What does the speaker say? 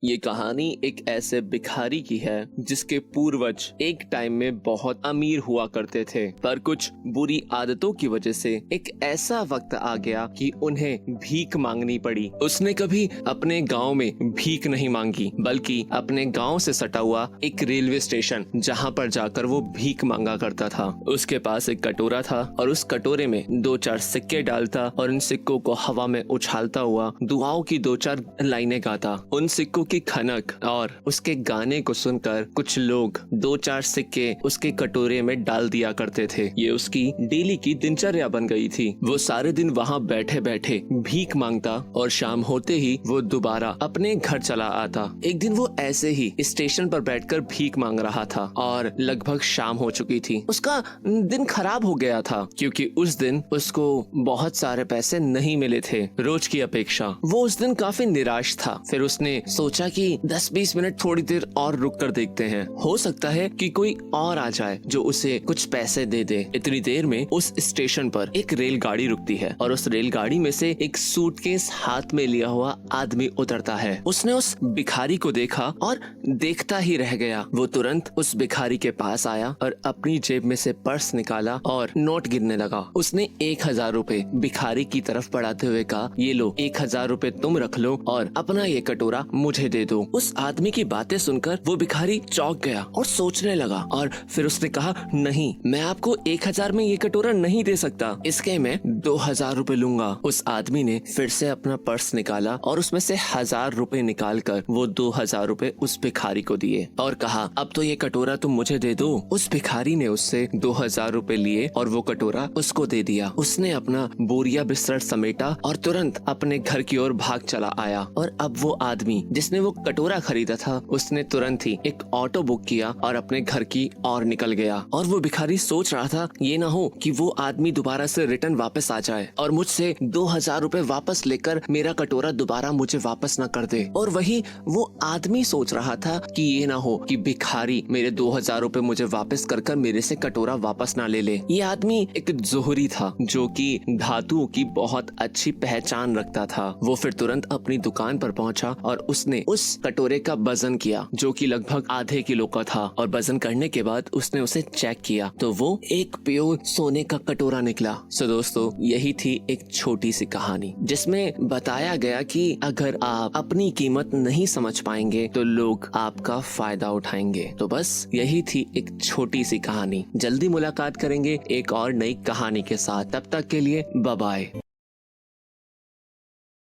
ये कहानी एक ऐसे भिखारी की है जिसके पूर्वज एक टाइम में बहुत अमीर हुआ करते थे, पर कुछ बुरी आदतों की वजह से एक ऐसा वक्त आ गया कि उन्हें भीख मांगनी पड़ी। उसने कभी अपने गांव में भीख नहीं मांगी, बल्कि अपने गांव से सटा हुआ एक रेलवे स्टेशन जहां पर जाकर वो भीख मांगा करता था। उसके पास एक कटोरा था और उस कटोरे में 2-4 सिक्के डालता और उन सिक्कों को हवा में उछालता हुआ दुआओं की 2-4 लाइनें गाता। उन सिक्कों की खनक और उसके गाने को सुनकर कुछ लोग 2-4 सिक्के उसके कटोरे में डाल दिया करते थे। ये उसकी डेली की दिनचर्या बन गई थी। वो सारे दिन वहाँ बैठे बैठे भीख मांगता और शाम होते ही वो दोबारा अपने घर चला आता। एक दिन वो ऐसे ही स्टेशन पर बैठकर भीख मांग रहा था और लगभग शाम हो चुकी थी। उसका दिन खराब हो गया था क्योंकि उस दिन उसको बहुत सारे पैसे नहीं मिले थे रोज की अपेक्षा। वो उस दिन काफी निराश था। फिर उसने सोचा कि 10-20 मिनट थोड़ी देर और रुक कर देखते हैं, हो सकता है कि कोई और आ जाए जो उसे कुछ पैसे दे दे। इतनी देर में उस स्टेशन पर एक रेलगाड़ी रुकती है और उस रेलगाड़ी में से एक सूटकेस हाथ में लिया हुआ आदमी उतरता है। उसने उस भिखारी को देखा और देखता ही रह गया। वो तुरंत उस भिखारी के पास आया और अपनी जेब में से पर्स निकाला और नोट गिनने लगा। उसने 1000 रुपए भिखारी की तरफ बढ़ाते हुए कहा, ये लो 1000 रुपए तुम रख लो और अपना ये कटोरा मुझे दे दो। उस आदमी की बातें सुनकर वो भिखारी चौंक गया और सोचने लगा और फिर उसने कहा, नहीं, मैं आपको 1000 में ये कटोरा नहीं दे सकता, इसके मैं 2000 रुपए लूंगा। उस आदमी ने फिर से अपना पर्स निकाला और उसमें से 1000 रुपए निकाल कर वो 2000 रुपए उस भिखारी को दिए और कहा, अब तो ये कटोरा तुम मुझे दे दो। उस भिखारी ने उससे 2000 रुपए लिए और वो कटोरा उसको दे दिया। उसने अपना बोरिया बिस्तर समेटा और तुरंत अपने घर की ओर भाग चला आया। और अब वो आदमी जिसने वो कटोरा खरीदा था, उसने तुरंत ही एक ऑटो बुक किया और अपने घर की ओर निकल गया। और वो भिखारी सोच रहा था, ये ना हो कि वो आदमी दोबारा से रिटर्न वापस आ जाए और मुझसे 2000 रुपए वापस लेकर मेरा कटोरा दोबारा मुझे वापस न कर दे। और वही वो आदमी सोच रहा था कि ये ना हो कि भिखारी मेरे 2000 रुपए मुझे वापस कर मेरे से कटोरा वापस ना ले ले। ये आदमी एक जोहरी था जो कि धातुओं की बहुत अच्छी पहचान रखता था। वो फिर तुरंत अपनी दुकान पर पहुंचा और उसने उस कटोरे का वजन किया जो कि लगभग आधे किलो का था। और वजन करने के बाद उसने उसे चेक किया तो वो एक प्योर सोने का कटोरा निकला। सो दोस्तों, यही थी एक छोटी सी कहानी जिसमें बताया गया कि अगर आप अपनी कीमत नहीं समझ पाएंगे तो लोग आपका फायदा उठाएंगे। तो बस यही थी एक छोटी सी कहानी। जल्दी मुलाकात करेंगे एक और नई कहानी के साथ। तब तक के लिए बाय बाय।